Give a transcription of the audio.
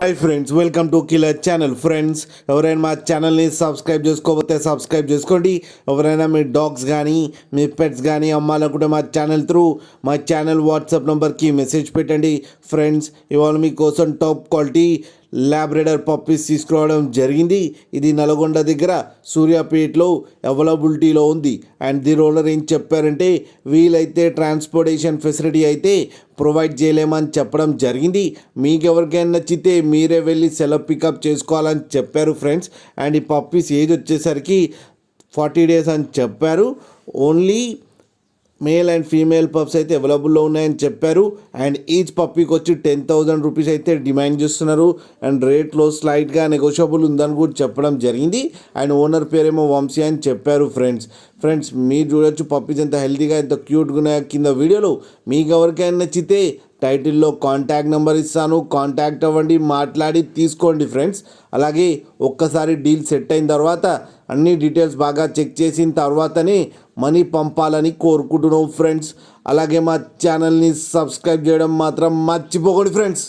Hi friends, welcome to killer channel. Friends, ఎవరైనా మా ఛానల్ని సబ్స్క్రైబ్ చేసుకోకపోతే సబ్స్క్రైబ్ చేసుకోండి. ఎవరైనా మీ డాగ్స్ కానీ మీ పెట్స్ కానీ అమ్మాలనుకుంటే మా ఛానల్ వాట్సాప్ నెంబర్కి మెసేజ్ పెట్టండి. ఫ్రెండ్స్, ఇవాళ మీకోసం టాప్ క్వాలిటీ ల్యాబ్రేడర్ పప్పీస్ తీసుకురావడం జరిగింది. ఇది నల్గొండ దగ్గర సూర్యాపేటలో అవైలబిలిటీలో ఉంది. అండ్ ది ఓనర్ ఏం చెప్పారంటే, వీలైతే ట్రాన్స్పోర్టేషన్ ఫెసిలిటీ అయితే ప్రొవైడ్ చేయలేమని చెప్పడం జరిగింది. మీకు ఎవరికైనా నచ్చితే మీరే వెళ్ళి సెలవు పికప్ చేసుకోవాలని చెప్పారు ఫ్రెండ్స్. అండ్ ఈ పప్పీస్ ఏజ్ వచ్చేసరికి 40 days అని చెప్పారు. Only male and female pups అయితే అవైలబుల్లో ఉన్నాయని చెప్పారు. అండ్ ఈచ్ పప్పీకి వచ్చి 10,000 రూపీస్ అయితే డిమాండ్ చేస్తున్నారు. అండ్ రేట్లో స్లైట్గా నెగోషియబుల్ ఉందని కూడా చెప్పడం జరిగింది. అండ్ ఓనర్ పేరేమో వంశీ అని చెప్పారు ఫ్రెండ్స్, మీరు చూడొచ్చు పప్పీస్ ఎంత హెల్తీగా ఎంత క్యూట్గా ఉన్నాయో. కింద వీడియోలో మీకు ఎవరికైనా నచ్చితే టైటిల్లో కాంటాక్ట్ నెంబర్ ఇస్తాను, కాంటాక్ట్ అవ్వండి, మాట్లాడి తీసుకోండి ఫ్రెండ్స్. అలాగే ఒక్కసారి డీల్ సెట్ అయిన తర్వాత అన్ని డీటెయిల్స్ బాగా చెక్ చేసిన తర్వాతనే మనీ పంపాలని కోరుకుంటున్నాం ఫ్రెండ్స్. అలాగే మా ఛానల్ని సబ్స్క్రైబ్ చేయడం మాత్రం మర్చిపోకండి ఫ్రెండ్స్.